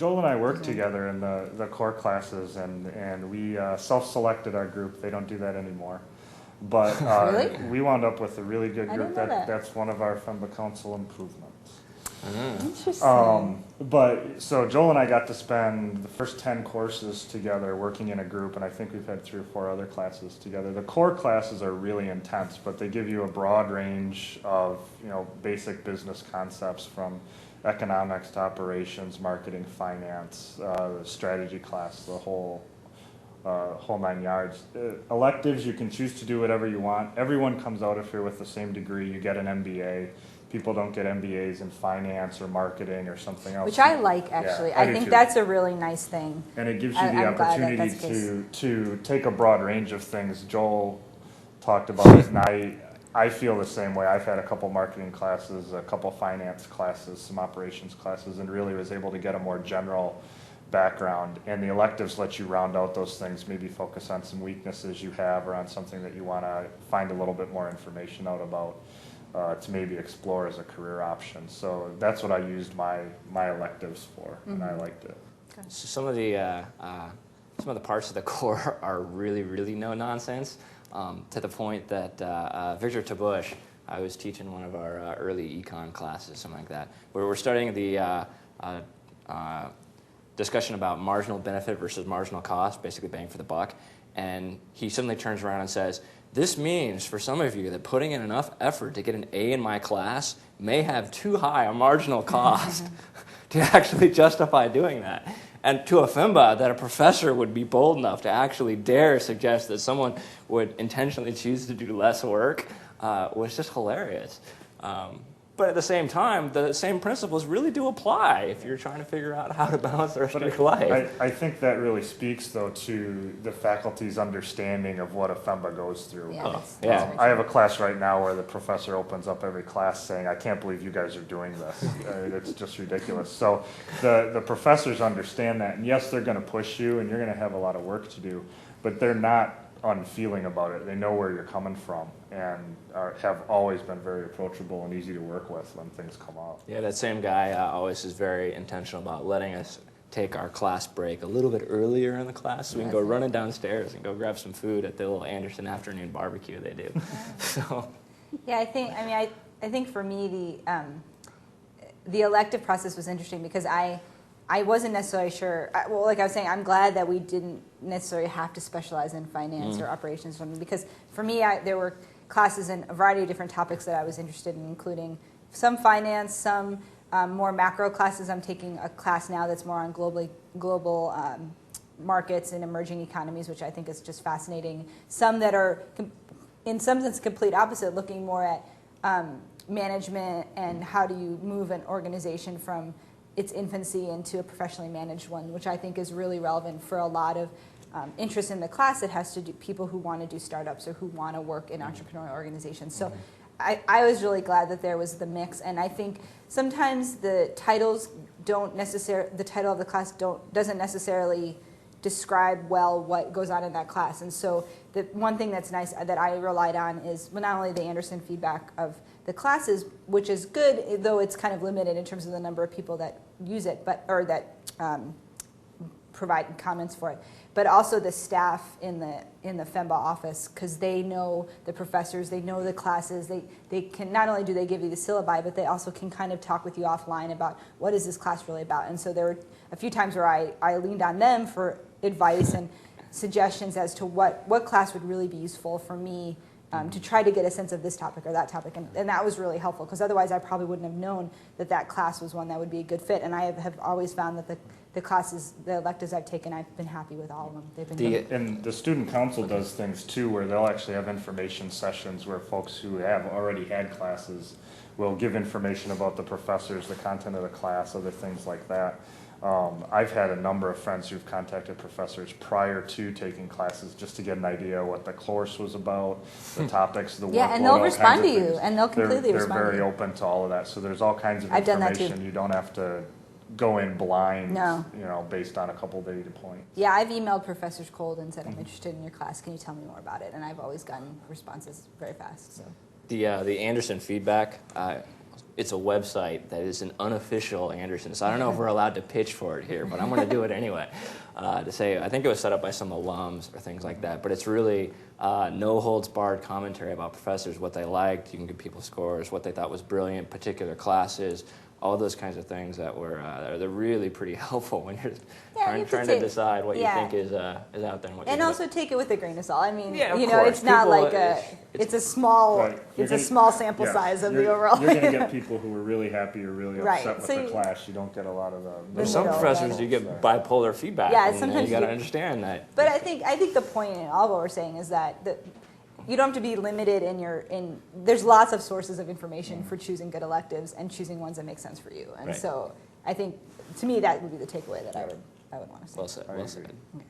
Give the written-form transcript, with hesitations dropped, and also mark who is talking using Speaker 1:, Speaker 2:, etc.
Speaker 1: Joel and I worked together in the core classes, and we self-selected our group. They don't do that anymore. But
Speaker 2: Really?
Speaker 1: we wound up with a really good
Speaker 2: I
Speaker 1: group.
Speaker 2: didn't know that.
Speaker 1: That's one of our FEMBA Council improvements.
Speaker 2: Interesting.
Speaker 1: But so Joel and I got to spend the first 10 courses together working in a group, and I think we've had 3 or 4 other classes together. The core classes are really intense, but they give you a broad range of, basic business concepts from economics to operations, marketing, finance, the strategy class, the whole 9 yards. Electives, you can choose to do whatever you want. Everyone comes out of here with the same degree. You get an MBA. People don't get MBAs in finance or marketing or something else.
Speaker 2: Which I like, actually.
Speaker 1: Yeah,
Speaker 2: I think that's a really nice thing.
Speaker 1: And it gives you the opportunity to take a broad range of things. Joel talked about it, and I feel the same way. I've had a couple marketing classes, a couple finance classes, some operations classes, and really was able to get a more general background. And the electives let you round out those things, maybe focus on some weaknesses you have or on something that you want to find a little bit more information out about. To maybe explore as a career option. So that's what I used my electives for, and I liked it.
Speaker 3: So some of the parts of the core are really, really no nonsense, to the point that Victor Tabush, I was teaching one of our early econ classes, something like that, where we're studying the discussion about marginal benefit versus marginal cost, basically bang for the buck, and he suddenly turns around and says, "This means for some of you that putting in enough effort to get an A in my class may have too high a marginal cost to actually justify doing that." And to a FEMBA, that a professor would be bold enough to actually dare suggest that someone would intentionally choose to do less work was just hilarious. But at the same time, the same principles really do apply if you're trying to figure out how to balance the rest of your life.
Speaker 1: I think that really speaks, though, to the faculty's understanding of what a FEMBA goes through.
Speaker 2: Yeah,
Speaker 1: I have a class right now where the professor opens up every class saying, "I can't believe you guys are doing this. It's just ridiculous." So the professors understand that, and yes, they're going to push you, and you're going to have a lot of work to do, but they're not unfeeling about it. They know where you're coming from, and have always been very approachable and easy to work with when things come up.
Speaker 3: Yeah, that same guy always is very intentional about letting us take our class break a little bit earlier in the class so we can go running downstairs and go grab some food at the little Anderson afternoon barbecue they do. So
Speaker 2: Yeah, I think for me the elective process was interesting because I wasn't necessarily sure. Well, like I was saying, I'm glad that we didn't necessarily have to specialize in finance or operations or something, because for me, there were classes in a variety of different topics that I was interested in, including some finance, some more macro classes. I'm taking a class now that's more on global markets and emerging economies, which I think is just fascinating. Some that are, in some sense, complete opposite, looking more at management and how do you move an organization from its infancy into a professionally managed one, which I think is really relevant for a lot of interest in the class. It has to do people who want to do startups or who want to work in entrepreneurial organizations. So I was really glad that there was the mix, and I think sometimes the titles don't necessarily, the title of the class doesn't necessarily describe well what goes on in that class. And so the one thing that's nice that I relied on is not only the Anderson feedback of the classes, which is good, though it's kind of limited in terms of the number of people that use it, or that provide comments for it, but also the staff in the FEMBA office, because they know the professors, they know the classes, they can, not only do they give you the syllabi, but they also can kind of talk with you offline about what is this class really about. And so there were a few times where I leaned on them for advice and suggestions as to what class would really be useful for me to try to get a sense of this topic or that topic. And that was really helpful, because otherwise I probably wouldn't have known that class was one that would be a good fit. And I have always found that the classes, the electives I've taken, I've been happy with all of them. They've been good.
Speaker 1: And the student council does things too, where they'll actually have information sessions where folks who have already had classes will give information about the professors, the content of the class, other things like that. I've had a number of friends who've contacted professors prior to taking classes just to get an idea what the course was about, the topics, the workload.
Speaker 2: Yeah, and they'll respond to you, and they'll completely respond to you.
Speaker 1: They're very open to all of that. So there's all kinds of
Speaker 2: I've done that
Speaker 1: information.
Speaker 2: too.
Speaker 1: You don't have to go in blind,
Speaker 2: No.
Speaker 1: based on a couple data points.
Speaker 2: Yeah, I've emailed professors cold and said, I'm interested in your class. Can you tell me more about it? And I've always gotten responses very fast. So.
Speaker 3: The Anderson feedback, it's a website that is an unofficial Anderson. So I don't know if we're allowed to pitch for it here, but I'm going to do it anyway. To say, I think it was set up by some alums or things like that. But it's really no holds barred commentary about professors, what they liked. You can give people scores, what they thought was brilliant, particular classes, all those kinds of things that were they're really pretty helpful when you're trying to decide what you think is out there.
Speaker 2: And also take it with a grain of salt. I mean,
Speaker 3: course.
Speaker 2: it's not
Speaker 3: people,
Speaker 2: like it's a small small sample size of the overall.
Speaker 1: You're going to get people who are really happy or really upset with the class. You don't get a lot of the.
Speaker 3: There's some professors you get bipolar feedback.
Speaker 2: Yeah,
Speaker 3: and
Speaker 2: sometimes
Speaker 3: you got to understand that.
Speaker 2: But I think the point in all of what we're saying is that you don't have to be limited in there's lots of sources of information for choosing good electives and choosing ones that make sense for you. And so I think, to me, that would be the takeaway that I would want to say.
Speaker 3: Well said. Well said.
Speaker 2: Okay.